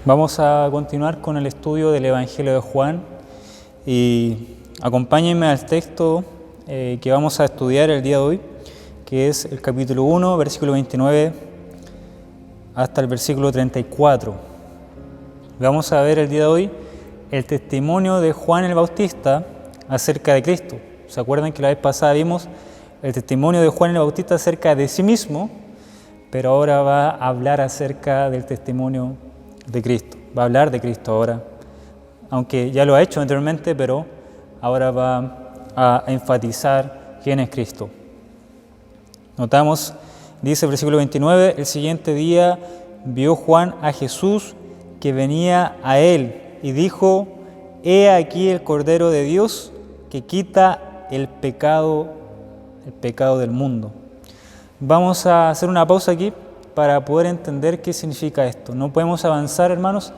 Vamos a continuar con el estudio del Evangelio de Juan y acompáñenme al texto que vamos a estudiar el día de hoy, que es el capítulo 1, versículo 29 hasta el versículo 34. Vamos a ver el día de hoy el testimonio de Juan el Bautista acerca de Cristo. ¿Se acuerdan que la vez pasada vimos el testimonio de Juan el Bautista acerca de sí mismo? Pero ahora va a hablar acerca del testimonio de Cristo. Va a hablar de Cristo ahora, aunque ya lo ha hecho anteriormente, pero ahora va a enfatizar quién es Cristo. Notamos, dice el versículo 29, el siguiente día vio Juan a Jesús que venía a él y dijo: He aquí el Cordero de Dios que quita el pecado del mundo. Vamos a hacer una pausa aquí para poder entender qué significa esto. No podemos avanzar, hermanos,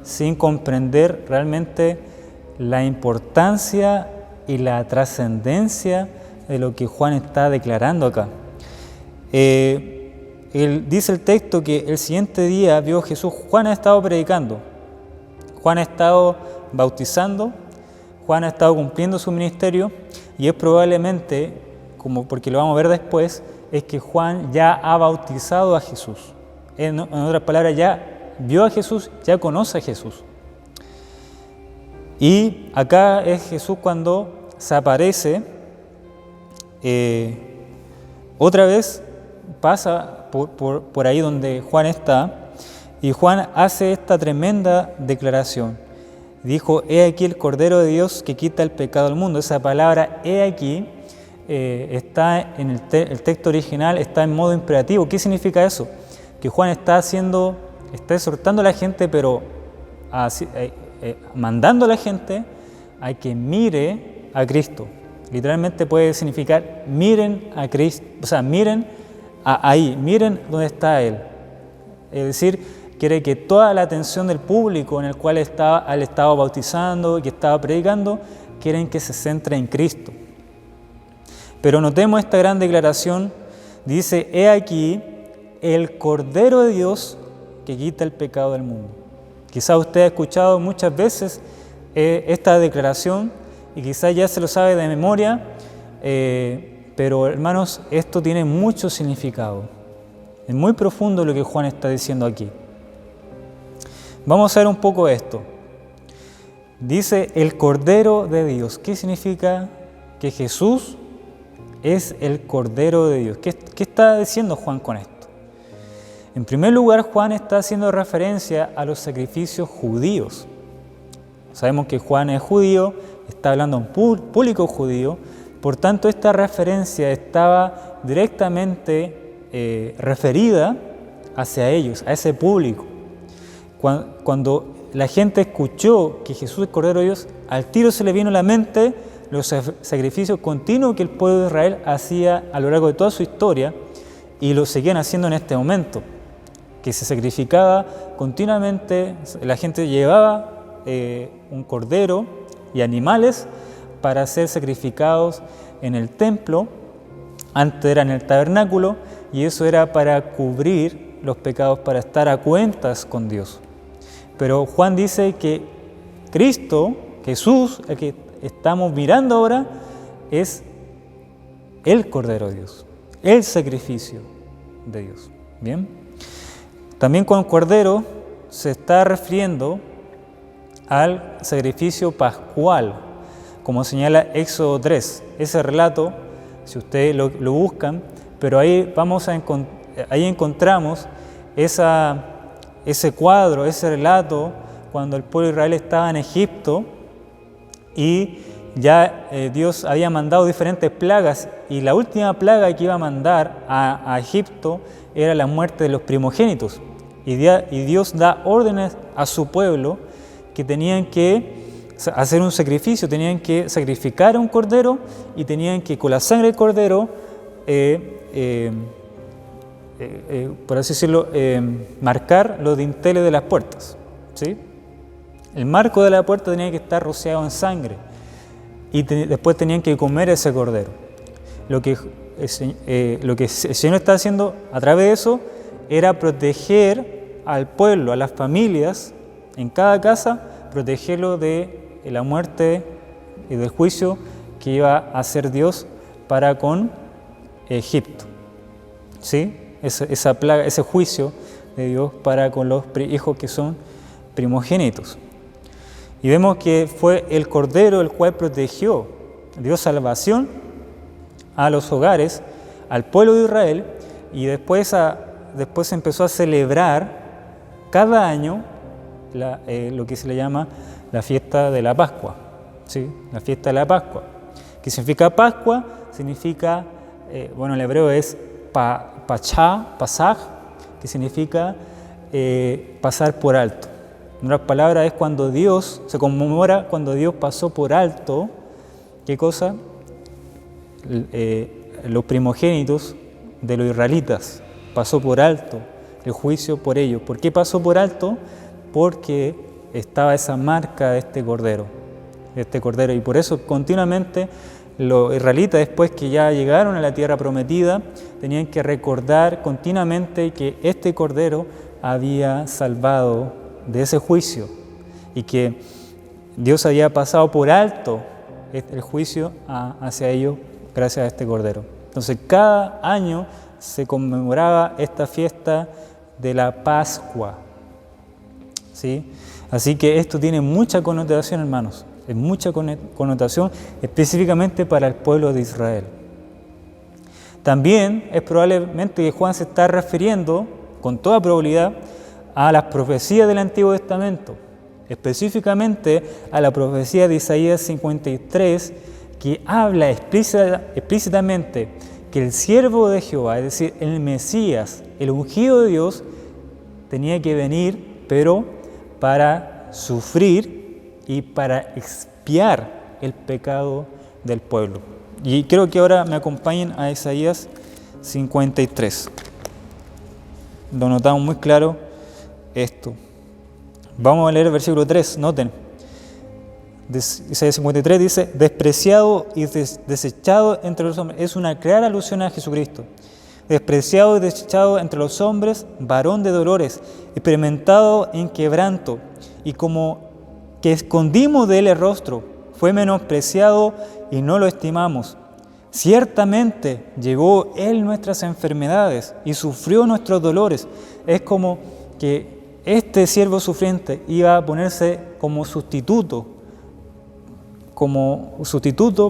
sin comprender realmente la importancia y la trascendencia de lo que Juan está declarando acá. Dice el texto que el siguiente día vio Jesús. Juan ha estado predicando, Juan ha estado bautizando, Juan ha estado cumpliendo su ministerio y es probablemente, porque lo vamos a ver después, es que Juan ya ha bautizado a Jesús. En otras palabras, ya vio a Jesús, ya conoce a Jesús. Y acá es Jesús cuando se aparece, otra vez pasa por ahí donde Juan está, y Juan hace esta tremenda declaración. Dijo: He aquí el Cordero de Dios que quita el pecado del mundo. Esa palabra he aquí está en el texto original, está en modo imperativo. ¿Qué significa eso? Que Juan está exhortando a la gente, pero mandando a la gente a que mire a Cristo. Literalmente puede significar miren a Cristo, o sea, miren ahí, miren dónde está Él. Es decir, quiere que toda la atención del público en el cual él estaba bautizando y que estaba predicando, quieren que se centre en Cristo. Pero notemos esta gran declaración, dice: He aquí el Cordero de Dios que quita el pecado del mundo. Quizás usted ha escuchado muchas veces esta declaración y quizás ya se lo sabe de memoria, pero hermanos, esto tiene mucho significado. Es muy profundo lo que Juan está diciendo aquí. Vamos a ver un poco esto. Dice el Cordero de Dios. ¿Qué significa? Que Jesús es el Cordero de Dios. ¿Qué está diciendo Juan con esto? En primer lugar, Juan está haciendo referencia a los sacrificios judíos. Sabemos que Juan es judío, está hablando a un público judío, por tanto esta referencia estaba directamente referida hacia ellos, a ese público. Cuando la gente escuchó que Jesús es el Cordero de Dios, al tiro se le vino a la mente los sacrificios continuos que el pueblo de Israel hacía a lo largo de toda su historia y lo seguían haciendo en este momento, que se sacrificaba continuamente. La gente llevaba un cordero y animales para ser sacrificados en el templo. Antes era en el tabernáculo y eso era para cubrir los pecados, para estar a cuentas con Dios. Pero Juan dice que Cristo, Jesús, el que estamos mirando ahora, es el Cordero de Dios, el sacrificio de Dios. Bien. También con Cordero se está refiriendo al sacrificio pascual, como señala Éxodo 3. Ese relato, si ustedes lo buscan, pero ahí ahí encontramos ese cuadro, ese relato, cuando el pueblo de Israel estaba en Egipto y ya Dios había mandado diferentes plagas, y la última plaga que iba a mandar a Egipto era la muerte de los primogénitos. Y Dios da órdenes a su pueblo que tenían que hacer un sacrificio, tenían que sacrificar a un cordero y tenían que, con la sangre del cordero, por así decirlo, marcar los dinteles de las puertas, ¿sí? El marco de la puerta tenía que estar rociado en sangre y después tenían que comer ese cordero. Lo que el Señor está haciendo a través de eso era proteger al pueblo, a las familias en cada casa, protegerlo de la muerte y del juicio que iba a hacer Dios para con Egipto. ¿Sí? Esa plaga, ese juicio de Dios para con los hijos que son primogénitos. Y vemos que fue el Cordero el cual protegió, dio salvación a los hogares, al pueblo de Israel, y después se empezó a celebrar cada año lo que se le llama la fiesta de la Pascua. ¿Sí? La fiesta de la Pascua. ¿Qué significa Pascua? Significa, en hebreo es Pasaj, que significa pasar por alto. En otras palabras, es cuando se conmemora cuando Dios pasó por alto, ¿qué cosa? Los primogénitos de los israelitas, pasó por alto el juicio por ellos. ¿Por qué pasó por alto? Porque estaba esa marca de este cordero, y por eso continuamente los israelitas, después que ya llegaron a la tierra prometida, tenían que recordar continuamente que este cordero había salvado de ese juicio y que Dios había pasado por alto el juicio hacia ellos gracias a este cordero. Entonces cada año se conmemoraba esta fiesta de la Pascua, ¿sí? Así que esto tiene mucha connotación, hermanos, es mucha connotación específicamente para el pueblo de Israel. También es probablemente que Juan se está refiriendo con toda probabilidad a las profecías del Antiguo Testamento, específicamente a la profecía de Isaías 53, que habla explícitamente que el siervo de Jehová, es decir, el Mesías, el ungido de Dios, tenía que venir, pero para sufrir y para expiar el pecado del pueblo. Y creo que ahora me acompañen a Isaías 53. Lo notamos muy claro esto. Vamos a leer el versículo 3, noten. Isaías 53 dice: despreciado y desechado entre los hombres. Es una clara alusión a Jesucristo. Despreciado y desechado entre los hombres, varón de dolores, experimentado en quebranto, y como que escondimos de él el rostro, fue menospreciado y no lo estimamos. Ciertamente llevó él nuestras enfermedades y sufrió nuestros dolores. Es como que este siervo sufriente iba a ponerse como sustituto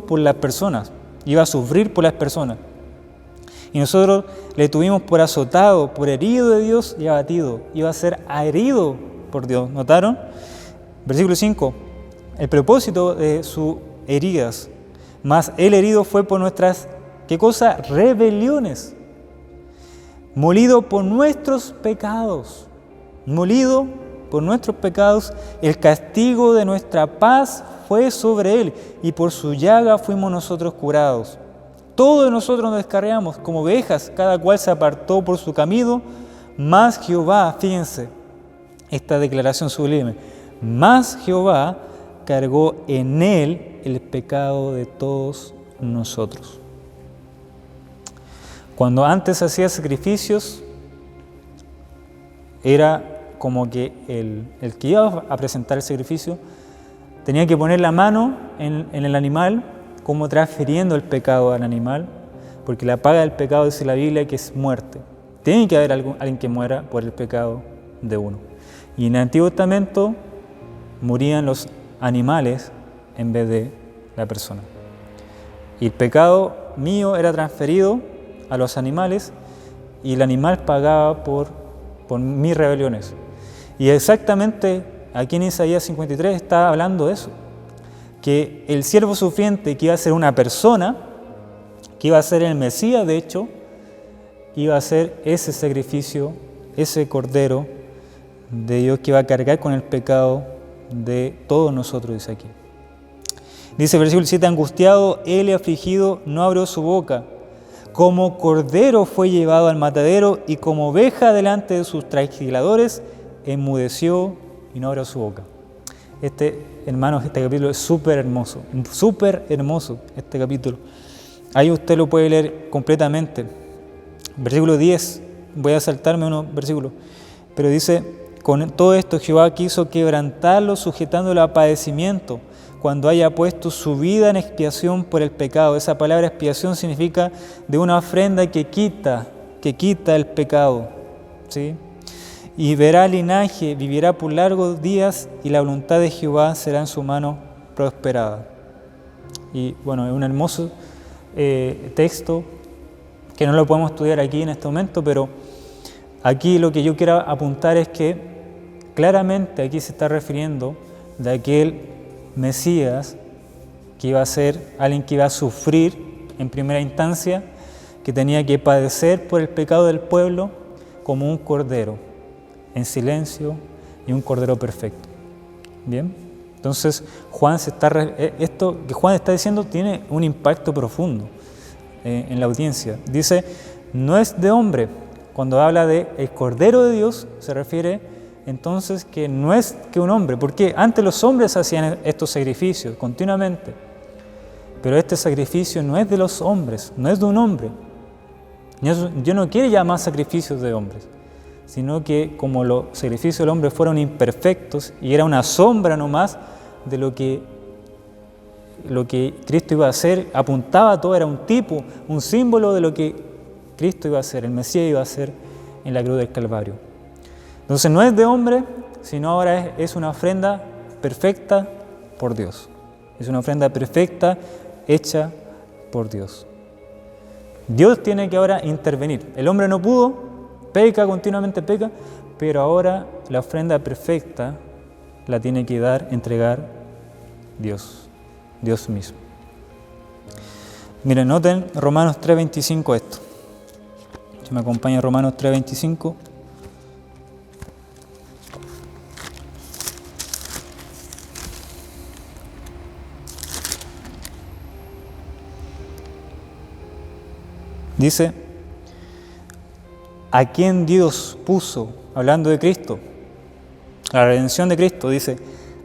por las personas, iba a sufrir por las personas. Y nosotros le tuvimos por azotado, por herido de Dios y abatido. Iba a ser herido por Dios. ¿Notaron? Versículo 5. El propósito de sus heridas, mas el herido fue por nuestras, ¿qué cosa? Rebeliones. Molido por nuestros pecados. Molido por nuestros pecados, el castigo de nuestra paz fue sobre él, y por su llaga fuimos nosotros curados. Todos nosotros nos descarriamos como ovejas, cada cual se apartó por su camino, mas Jehová, fíjense, esta declaración sublime, mas Jehová cargó en él el pecado de todos nosotros. Cuando antes hacía sacrificios, era como que el que iba a presentar el sacrificio tenía que poner la mano en el animal, como transfiriendo el pecado al animal, porque la paga del pecado, dice la Biblia, que es muerte. Tiene que haber alguien que muera por el pecado de uno. Y en el Antiguo Testamento morían los animales en vez de la persona. Y el pecado mío era transferido a los animales y el animal pagaba por mis rebeliones. Y exactamente aquí en Isaías 53 está hablando de eso, que el siervo sufriente, que iba a ser una persona, que iba a ser el Mesías, de hecho, iba a hacer ese sacrificio, ese cordero de Dios que iba a cargar con el pecado de todos nosotros, dice aquí. Dice el versículo 7, angustiado, él y afligido, no abrió su boca. Como cordero fue llevado al matadero, y como oveja delante de sus trasquiladores, enmudeció y no abrió su boca. Hermanos, este capítulo es súper hermoso este capítulo. Ahí usted lo puede leer completamente. Versículo 10, voy a saltarme unos versículos, pero dice, con todo esto Jehová quiso quebrantarlo, sujetándolo a padecimiento, cuando haya puesto su vida en expiación por el pecado. Esa palabra expiación significa de una ofrenda que quita el pecado, ¿sí? Y verá linaje, vivirá por largos días, y la voluntad de Jehová será en su mano prosperada. Y bueno, es un hermoso texto que no lo podemos estudiar aquí en este momento, pero aquí lo que yo quiero apuntar es que claramente aquí se está refiriendo de aquel Mesías que iba a ser alguien que iba a sufrir en primera instancia, que tenía que padecer por el pecado del pueblo como un cordero, en silencio, y un cordero perfecto. Bien, entonces esto que Juan está diciendo tiene un impacto profundo en la audiencia. Dice, no es de hombre. Cuando habla de el Cordero de Dios, se refiere entonces que no es que un hombre, porque antes los hombres hacían estos sacrificios continuamente, pero este sacrificio no es de los hombres, no es de un hombre. Dios no quiere llamar sacrificios de hombres, sino que como los sacrificios del hombre fueron imperfectos y era una sombra nomás de lo que Cristo iba a hacer, apuntaba a todo, era un tipo, un símbolo de lo que Cristo iba a hacer, el Mesías iba a hacer en la cruz del Calvario. Entonces no es de hombre, sino ahora es una ofrenda perfecta por Dios. Es una ofrenda perfecta hecha por Dios. Dios tiene que ahora intervenir. El hombre no pudo, peca, continuamente peca, pero ahora la ofrenda perfecta la tiene que entregar Dios mismo. Miren, noten Romanos 3:25 esto. Si me acompaña Romanos 3:25. Dice, a quien Dios puso, hablando de Cristo, la redención de Cristo, dice,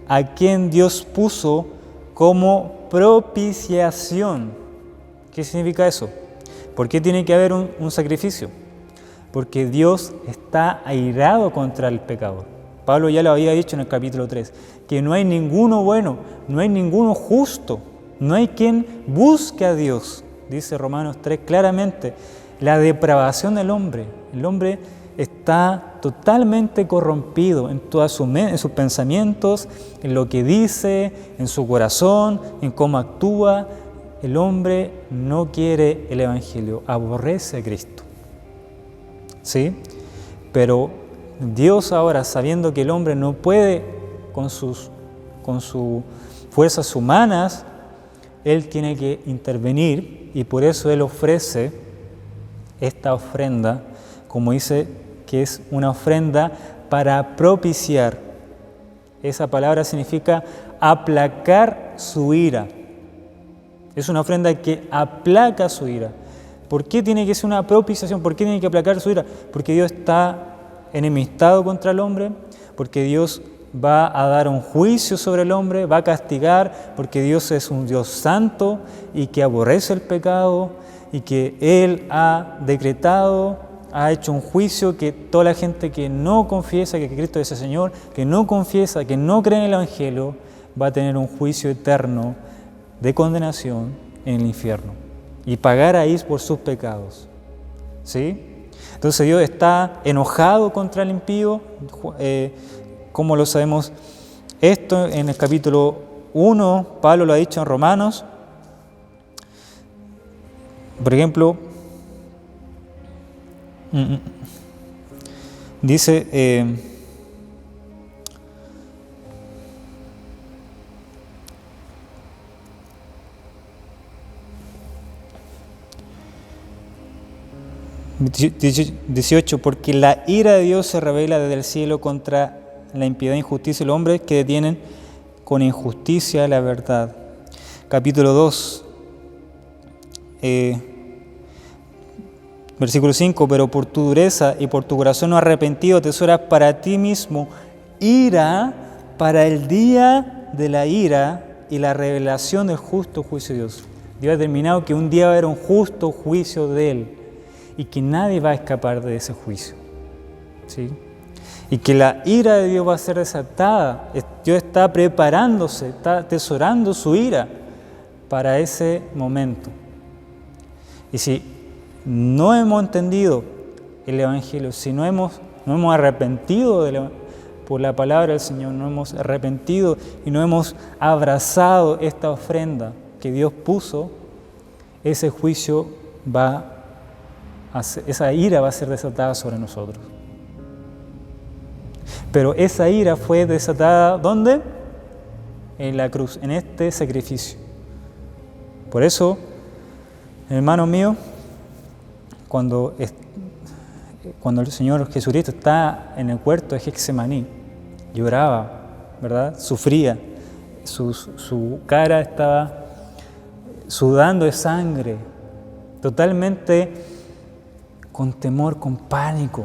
a quien Dios puso como propiciación. ¿Qué significa eso? ¿Por qué tiene que haber un sacrificio? Porque Dios está airado contra el pecador. Pablo ya lo había dicho en el capítulo 3, que no hay ninguno bueno, no hay ninguno justo, no hay quien busque a Dios. Dice Romanos 3 claramente, la depravación del hombre. El hombre está totalmente corrompido en sus pensamientos, en lo que dice, en su corazón, en cómo actúa. El hombre no quiere el Evangelio, aborrece a Cristo. ¿Sí? Pero Dios ahora, sabiendo que el hombre no puede con sus fuerzas humanas, Él tiene que intervenir y por eso Él ofrece esta ofrenda, como dice, que es una ofrenda para propiciar. Esa palabra significa aplacar su ira. Es una ofrenda que aplaca su ira. ¿Por qué tiene que ser una propiciación? ¿Por qué tiene que aplacar su ira? Porque Dios está enemistado contra el hombre, porque Dios va a dar un juicio sobre el hombre, va a castigar, porque Dios es un Dios santo y que aborrece el pecado y que Él ha decretado, ha hecho un juicio que toda la gente que no confiesa que Cristo es el Señor, que no confiesa, que no cree en el Evangelio, va a tener un juicio eterno de condenación en el infierno y pagar ahí por sus pecados. ¿Sí? Entonces Dios está enojado contra el impío. ¿Cómo lo sabemos? Esto en el capítulo 1, Pablo lo ha dicho en Romanos. Por ejemplo, dice, ...18, porque la ira de Dios se revela desde el cielo contra la impiedad e injusticia de los hombres que detienen con injusticia la verdad. Capítulo 2, versículo 5, pero por tu dureza y por tu corazón no arrepentido atesoras para ti mismo ira para el día de la ira y la revelación del justo juicio de Dios. Dios ha determinado que un día va a haber un justo juicio de Él y que nadie va a escapar de ese juicio. ¿Sí? y que la ira de Dios va a ser desatada. Dios está preparándose, está atesorando su ira para ese momento. Y si no hemos entendido el Evangelio, si no hemos arrepentido por la palabra del Señor, no hemos arrepentido y no hemos abrazado esta ofrenda que Dios puso, ese juicio esa ira va a ser desatada sobre nosotros. Pero esa ira fue desatada, ¿dónde? En la cruz, en este sacrificio. Por eso, hermano mío, cuando el Señor Jesucristo está en el huerto de Getsemaní, lloraba, ¿verdad? Sufría, su cara estaba sudando de sangre, totalmente con temor, con pánico.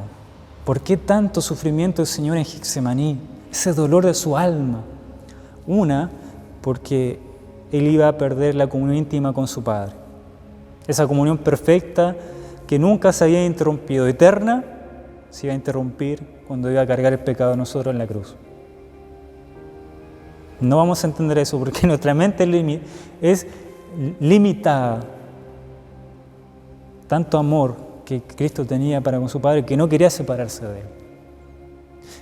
¿Por qué tanto sufrimiento del Señor en Getsemaní? Ese dolor de su alma. Porque Él iba a perder la comunión íntima con su Padre. Esa comunión perfecta que nunca se había interrumpido, eterna, se iba a interrumpir cuando iba a cargar el pecado de nosotros en la cruz. No vamos a entender eso porque nuestra mente es limitada. Tanto amor que Cristo tenía para con su Padre que no quería separarse de Él.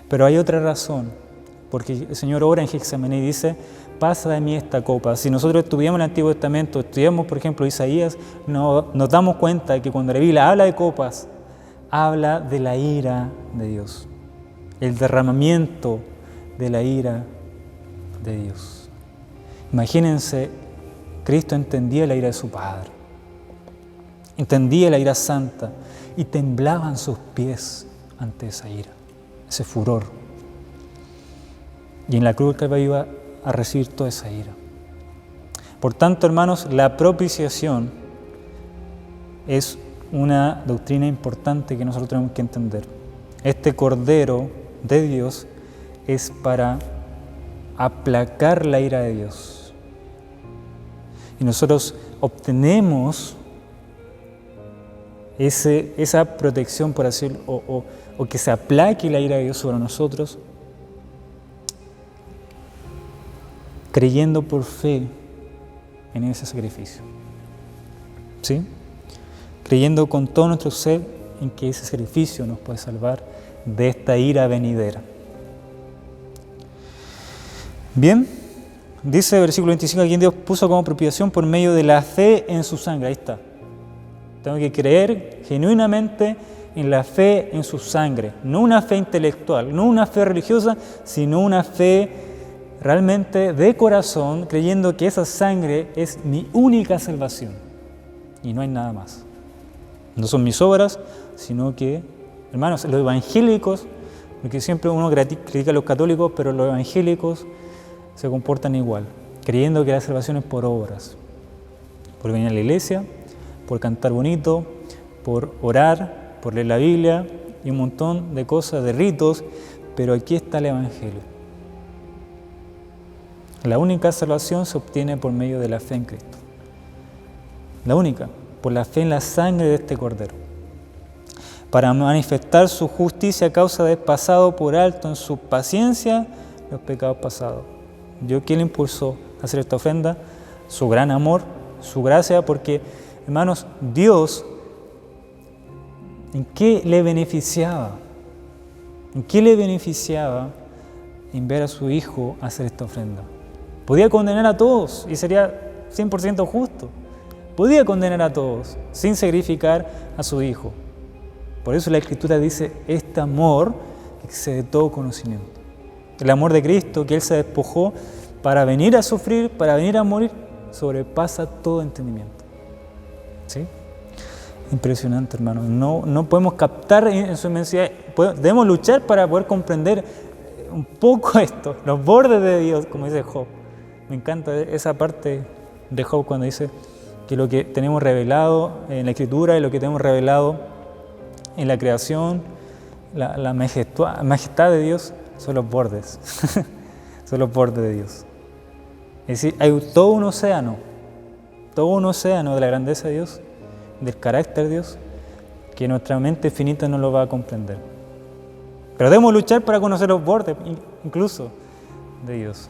Pero hay otra razón, porque el Señor ora en Getsemaní y dice: pasa de mí esta copa. Si nosotros estudiamos el Antiguo Testamento, estudiamos por ejemplo Isaías, nos damos cuenta de que cuando la Biblia habla de copas, habla de la ira de Dios, el derramamiento de la ira de Dios. Imagínense, Cristo entendía la ira de su Padre, entendía la ira santa y temblaban sus pies ante esa ira, ese furor. Y en la cruz del Calvario iba a recibir toda esa ira. Por tanto, hermanos, la propiciación es una doctrina importante que nosotros tenemos que entender. Este Cordero de Dios es para aplacar la ira de Dios. Y nosotros obtenemos esa protección, por así decirlo, o que se aplaque la ira de Dios sobre nosotros, creyendo por fe en ese sacrificio. ¿Sí? Creyendo con todo nuestro ser en que ese sacrificio nos puede salvar de esta ira venidera. Bien, dice el versículo 25, a quien Dios puso como propiciación por medio de la fe en su sangre. Ahí está. Tengo que creer genuinamente en la fe en su sangre, no una fe intelectual, no una fe religiosa, sino una fe realmente de corazón, creyendo que esa sangre es mi única salvación y no hay nada más. No son mis obras, sino que, hermanos, los evangélicos, porque siempre uno critica a los católicos, pero los evangélicos se comportan igual, creyendo que la salvación es por obras, por venir a la iglesia, por cantar bonito, por orar, por leer la Biblia y un montón de cosas, de ritos, pero aquí está el Evangelio. La única salvación se obtiene por medio de la fe en Cristo. La única, por la fe en la sangre de este Cordero, para manifestar su justicia a causa de haber pasado por alto en su paciencia los pecados pasados. ¿Quién le impulsó a hacer esta ofrenda? Su gran amor, su gracia, porque, hermanos, Dios, ¿en qué le beneficiaba? ¿En qué le beneficiaba en ver a su Hijo hacer esta ofrenda? Podía condenar a todos y sería 100% justo. Podía condenar a todos sin sacrificar a su Hijo. Por eso la Escritura dice, este amor excede todo conocimiento. El amor de Cristo, que Él se despojó para venir a sufrir, para venir a morir, sobrepasa todo entendimiento. ¿Sí? Impresionante, hermano. No podemos captar en su inmensidad. Debemos luchar para poder comprender un poco esto, los bordes de Dios, como dice Job. Me encanta esa parte de Job cuando dice que lo que tenemos revelado en la Escritura y lo que tenemos revelado en la creación, la majestad de Dios, son los bordes. Son los bordes de Dios. Es decir, hay todo un océano de la grandeza de Dios, del carácter de Dios, que nuestra mente finita no lo va a comprender. Pero debemos luchar para conocer los bordes, incluso, de Dios.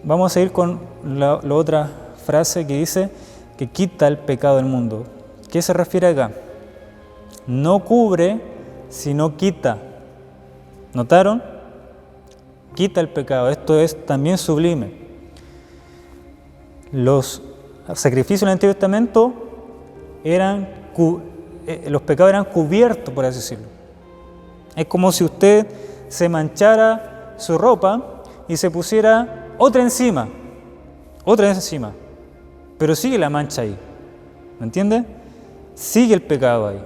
Vamos a seguir con la otra frase que dice que quita el pecado del mundo. ¿Qué se refiere acá? No cubre, sino quita. ¿Notaron? Quita el pecado. Esto es también sublime. Los sacrificios del Antiguo Testamento los pecados eran cubiertos, por así decirlo. Es como si usted se manchara su ropa y se pusiera otra encima, pero sigue la mancha ahí, ¿me entiende? Sigue el pecado ahí.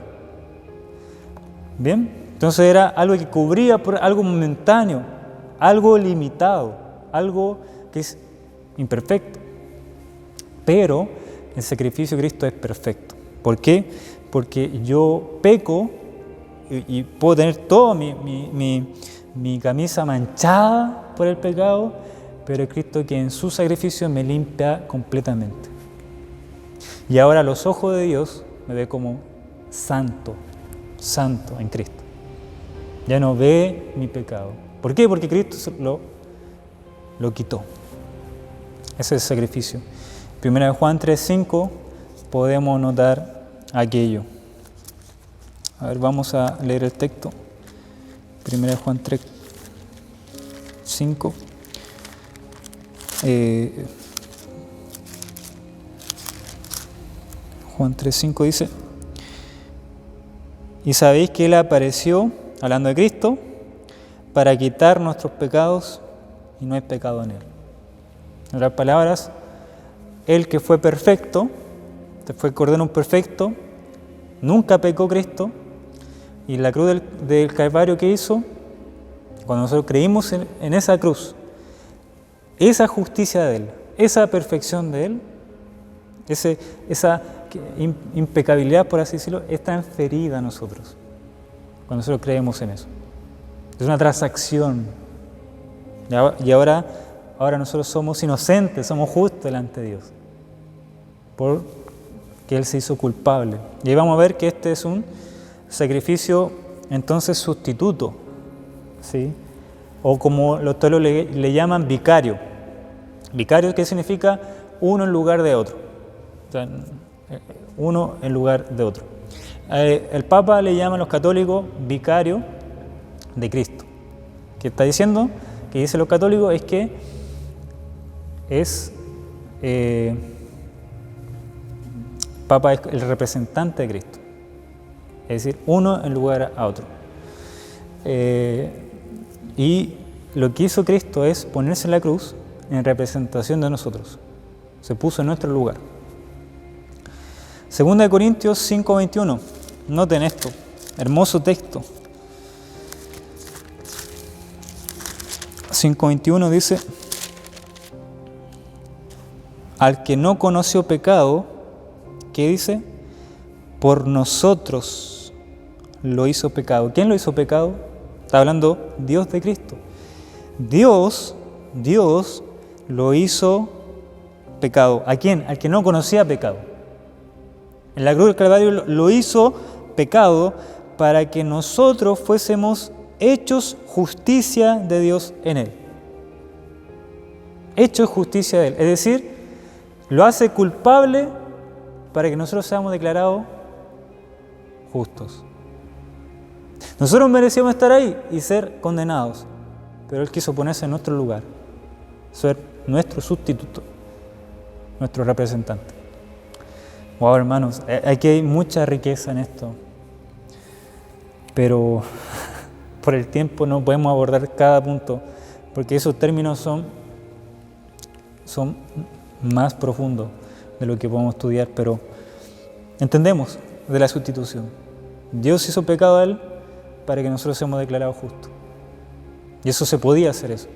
Bien, entonces era algo que cubría por algo momentáneo, algo limitado, algo que es imperfecto. Pero el sacrificio de Cristo es perfecto. ¿Por qué? Porque yo peco y puedo tener toda mi camisa manchada por el pecado, pero es Cristo que en su sacrificio me limpia completamente. Y ahora a los ojos de Dios me ve como santo en Cristo. Ya no ve mi pecado. ¿Por qué? Porque Cristo lo quitó. Ese es el sacrificio. Primera de Juan 3:5 podemos notar aquello. A ver, vamos a leer el texto. Primera de Juan 3:5. Juan 3:5 dice: y sabéis que Él apareció, hablando de Cristo, para quitar nuestros pecados, y no hay pecado en Él. En otras palabras, Él que fue perfecto, fue Cordero perfecto, nunca pecó Cristo, y la cruz del Calvario que hizo, cuando nosotros creímos en esa cruz, esa justicia de Él, esa perfección de Él, esa impecabilidad, por así decirlo, es transferida a nosotros, cuando nosotros creemos en eso. Es una transacción. Y ahora nosotros somos inocentes, somos justos delante de Dios, porque Él se hizo culpable. Y ahí vamos a ver que este es un sacrificio, entonces, sustituto, ¿sí? O como los teólogos le llaman vicario. Vicario, ¿qué significa? Uno en lugar de otro. O sea, uno en lugar de otro. El Papa le llama a los católicos vicario de Cristo. ¿Qué está diciendo? Que dicen los católicos es que Papa es el representante de Cristo. Es decir, uno en lugar a otro. Y lo que hizo Cristo es ponerse en la cruz en representación de nosotros. Se puso en nuestro lugar. 2 Corintios 5:21. Noten esto, hermoso texto. 5:21 dice: al que no conoció pecado, ¿qué dice? Por nosotros lo hizo pecado. ¿Quién lo hizo pecado? Está hablando Dios de Cristo. Dios lo hizo pecado. ¿A quién? Al que no conocía pecado. En la cruz del Calvario lo hizo pecado para que nosotros fuésemos hechos justicia de Dios en Él. Hechos justicia de Él. Es decir, lo hace culpable para que nosotros seamos declarados justos. Nosotros merecíamos estar ahí y ser condenados, pero Él quiso ponerse en nuestro lugar, ser nuestro sustituto, nuestro representante. Wow, hermanos, aquí hay mucha riqueza en esto, pero por el tiempo no podemos abordar cada punto, porque esos términos son más profundos de lo que podemos estudiar, pero entendemos de la sustitución. Dios hizo pecado a Él para que nosotros seamos declarados justos. Y eso se podía hacer eso.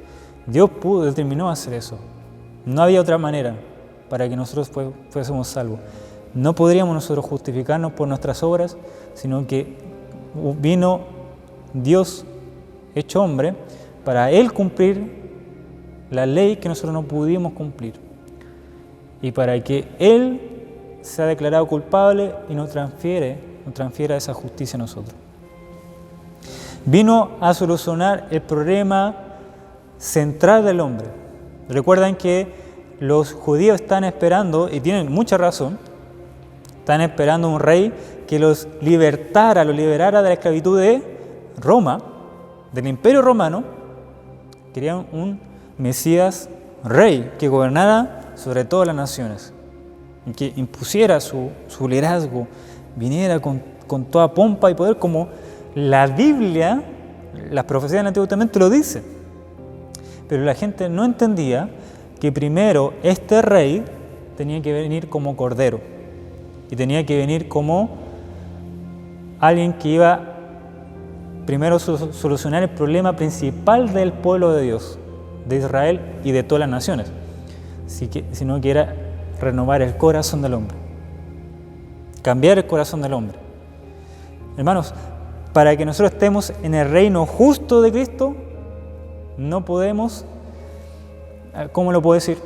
Dios determinó hacer eso. No había otra manera para que nosotros fuésemos salvos. No podríamos nosotros justificarnos por nuestras obras, sino que vino Dios hecho hombre para Él cumplir la ley que nosotros no pudimos cumplir. Y para que Él sea declarado culpable y nos transfiera esa justicia a nosotros. vino a solucionar el problema central del hombre. Recuerdan que los judíos están esperando, y tienen mucha razón, están esperando un rey que los liberara de la esclavitud de Roma, del Imperio Romano. Querían un Mesías rey que gobernara sobre todas las naciones, y que impusiera su liderazgo, viniera con toda pompa y poder, como la Biblia, las profecías del Antiguo Testamento lo dicen. Pero la gente no entendía que primero este rey tenía que venir como cordero, y tenía que venir como alguien que iba primero a solucionar el problema principal del pueblo de Dios, de Israel y de todas las naciones, sino que era renovar el corazón del hombre, cambiar el corazón del hombre. Hermanos, para que nosotros estemos en el reino justo de Cristo, no podemos, ¿cómo lo puedo decir?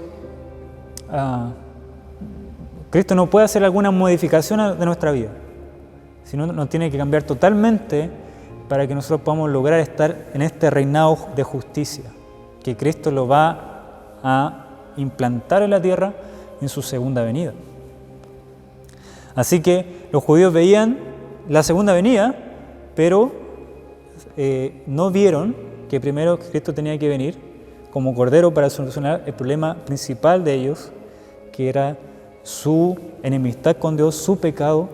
Cristo no puede hacer alguna modificación de nuestra vida, sino nos tiene que cambiar totalmente para que nosotros podamos lograr estar en este reinado de justicia, que Cristo lo va a implantar en la tierra en su segunda venida. Así que los judíos veían la segunda venida, pero no vieron que primero Cristo tenía que venir como cordero para solucionar el problema principal de ellos, que era su enemistad con Dios, su pecado,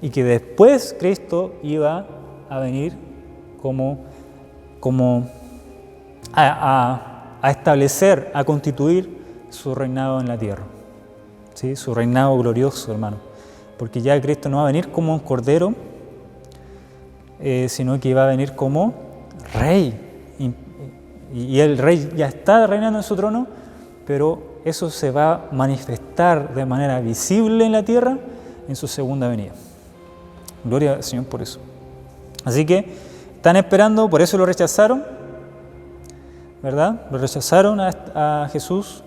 y que después Cristo iba a venir a establecer, a constituir su reinado en la tierra, ¿sí? Su reinado glorioso, hermano, porque ya Cristo no va a venir como un cordero, sino que va a venir como rey, y el rey ya está reinando en su trono, pero eso se va a manifestar de manera visible en la tierra en su segunda venida. Gloria al Señor por eso. Así que están esperando, por eso lo rechazaron, ¿verdad? Lo rechazaron a Jesús,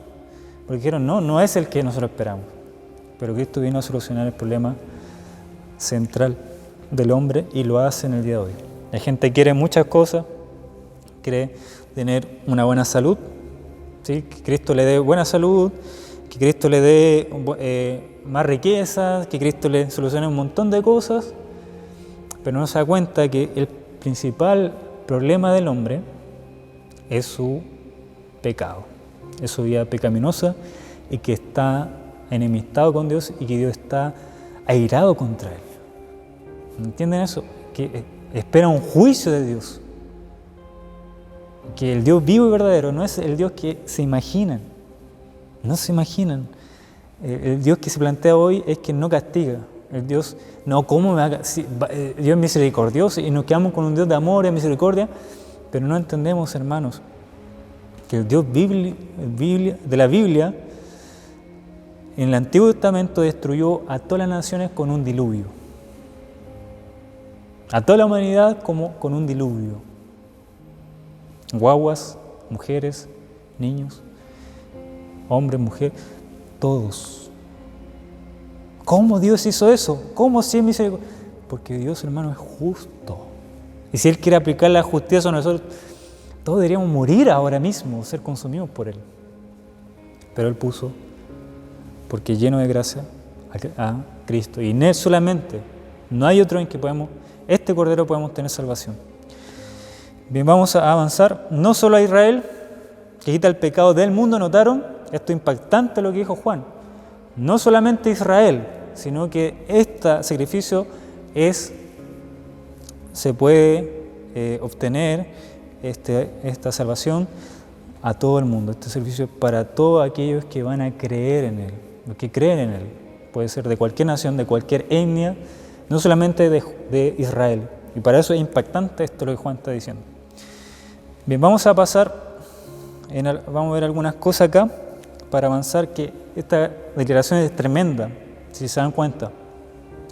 porque dijeron, no es el que nosotros esperamos. Pero Cristo vino a solucionar el problema central del hombre, y lo hace en el día de hoy. La gente quiere muchas cosas, quiere tener una buena salud, ¿sí? Que Cristo le dé buena salud, que Cristo le dé más riquezas, que Cristo le solucione un montón de cosas, pero no se da cuenta que el principal problema del hombre es su pecado, es su vida pecaminosa, y que está enemistado con Dios, y que Dios está airado contra él. ¿Entienden eso? Que espera un juicio de Dios. Que el Dios vivo y verdadero no es el Dios que se imaginan. No se imaginan. El Dios que se plantea hoy es que no castiga. El Dios, ¿cómo me haga? Sí, Dios es misericordioso, y nos quedamos con un Dios de amor y misericordia, pero no entendemos, hermanos, que el Dios de la Biblia, en el Antiguo Testamento, destruyó a todas las naciones con un diluvio. A toda la humanidad como con un diluvio. Guaguas, mujeres, niños, hombres, mujeres, todos. ¿Cómo Dios hizo eso? ¿Cómo si es misericordia? Porque Dios, hermano, es justo. Y si Él quiere aplicar la justicia sobre nosotros, todos deberíamos morir ahora mismo, ser consumidos por Él. Pero Él puso, porque lleno de gracia, a Cristo. Y en Él solamente, no hay otro en que este Cordero podemos tener salvación. Bien, vamos a avanzar. No solo a Israel, que quita el pecado del mundo, ¿notaron? Esto es impactante lo que dijo Juan. No solamente Israel, sino que este sacrificio se puede obtener, esta salvación, a todo el mundo. Este sacrificio es para todos aquellos que van a creer en Él, los que creen en Él. Puede ser de cualquier nación, de cualquier etnia, no solamente de Israel. Y para eso es impactante esto lo que Juan está diciendo. Bien, vamos a pasar, vamos a ver algunas cosas acá para avanzar, que esta declaración es tremenda, si se dan cuenta,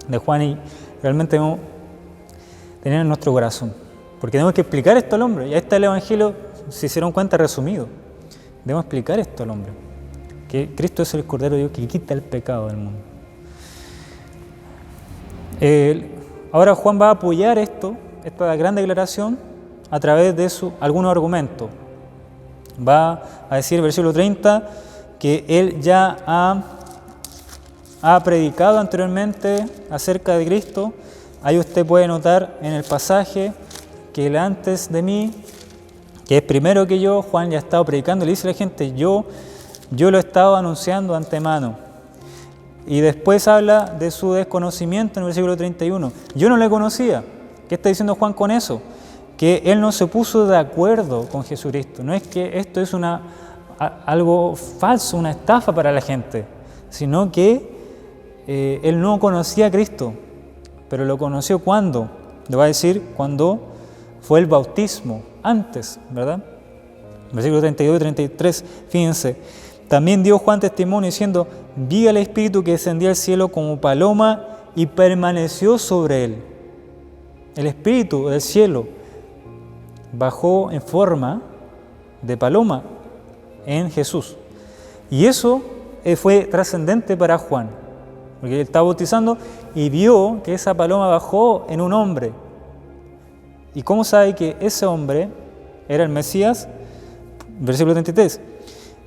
de Juan, y realmente debemos tener en nuestro corazón, porque tenemos que explicar esto al hombre. Ya está el Evangelio, si se dieron cuenta, resumido. Debemos explicar esto al hombre, que Cristo es el Cordero de Dios que quita el pecado del mundo. Ahora Juan va a apoyar esta gran declaración, a través de algunos argumentos. Va a decir el versículo 30 que él ya ha predicado anteriormente acerca de Cristo. Ahí usted puede notar en el pasaje que el antes de mí, que es primero que yo, Juan ya ha estado predicando, le dice a la gente, yo lo he estado anunciando de antemano. Y después habla de su desconocimiento en el versículo 31. Yo no le conocía. ¿Qué está diciendo Juan con eso? Que él no se puso de acuerdo con Jesucristo. No es que esto es algo falso, una estafa para la gente, sino que él no conocía a Cristo, pero lo conoció ¿cuándo? Le va a decir cuando fue el bautismo, antes, ¿verdad? Versículos 32 y 33, fíjense. También dio Juan testimonio diciendo, vi al Espíritu que descendía del cielo como paloma y permaneció sobre él. El Espíritu del cielo bajó en forma de paloma en Jesús. Y eso fue trascendente para Juan, porque él estaba bautizando y vio que esa paloma bajó en un hombre. ¿Y cómo sabe que ese hombre era el Mesías? Versículo 33.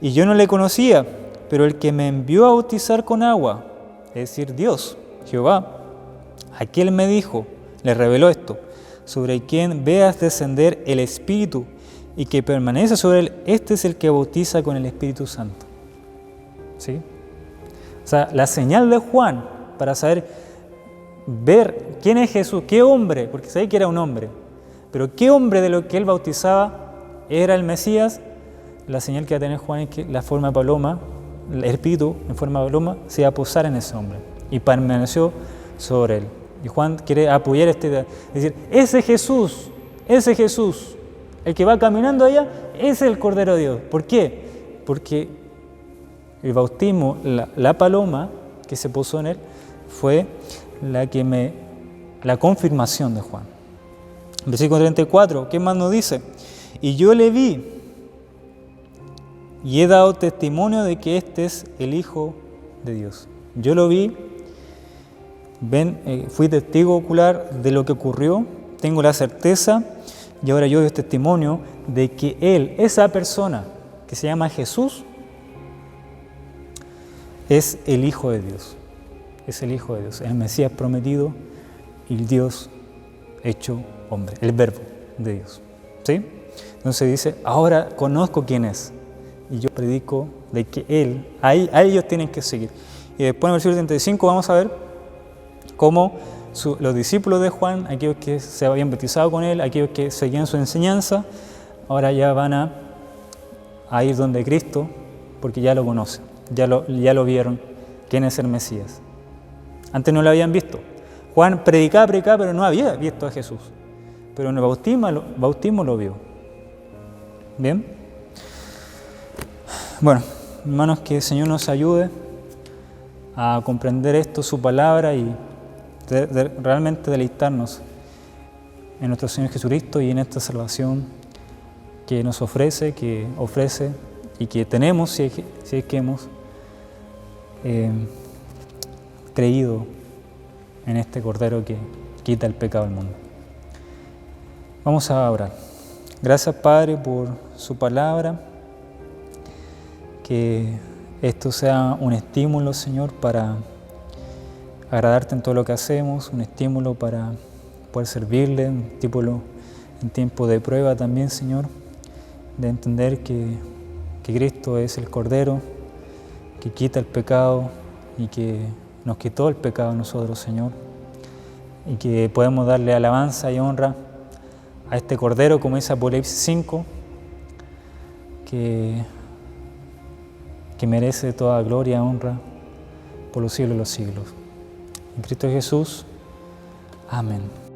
Y yo no le conocía, pero el que me envió a bautizar con agua, es decir, Dios, Jehová, aquel me dijo, le reveló esto, sobre quien veas descender el Espíritu y que permanece sobre él, este es el que bautiza con el Espíritu Santo. ¿Sí? O sea, la señal de Juan para saber, ver quién es Jesús, qué hombre, porque sabía que era un hombre, pero qué hombre de lo que él bautizaba era el Mesías, la señal que va a tener Juan es que la forma de paloma, el Espíritu en forma de paloma, se iba a posar en ese hombre y permaneció sobre él. Y Juan quiere apoyar esta idea, es decir, ese Jesús, el que va caminando allá, ese es el Cordero de Dios. ¿Por qué? Porque el bautismo, la paloma que se posó en él, fue la confirmación de Juan. Versículo 34, ¿qué más nos dice? Y yo le vi y he dado testimonio de que este es el Hijo de Dios. Yo lo vi, fui testigo ocular de lo que ocurrió, tengo la certeza y ahora yo doy testimonio de que Él, esa persona que se llama Jesús, es el Hijo de Dios. Es el Hijo de Dios, el Mesías prometido y el Dios hecho hombre, el Verbo de Dios. ¿Sí? Entonces dice, ahora conozco quién es y yo predico de que Él, a ellos tienen que seguir. Y después en el versículo 35 vamos a ver cómo los discípulos de Juan, aquellos que se habían bautizado con Él, aquellos que seguían su enseñanza, ahora ya van a ir donde Cristo porque ya lo conocen, ya lo vieron, quién es el Mesías. Antes no lo habían visto. Juan predicaba, pero no había visto a Jesús. Pero en el bautismo lo vio. ¿Bien? Bueno, hermanos, que el Señor nos ayude a comprender esto, su palabra, y realmente deleitarnos en nuestro Señor Jesucristo y en esta salvación que nos ofrece, y que tenemos si es que hemos creído en este Cordero que quita el pecado del mundo. Vamos a orar. Gracias, Padre, por su palabra. Que esto sea un estímulo, Señor, para agradarte en todo lo que hacemos, un estímulo para poder servirle, un estímulo en tiempo de prueba también, Señor, de entender que Cristo es el Cordero que quita el pecado y que nos quitó el pecado a nosotros, Señor, y que podemos darle alabanza y honra a este Cordero, como dice Apocalipsis 5, que merece toda gloria y honra por los siglos de los siglos. En Cristo Jesús. Amén.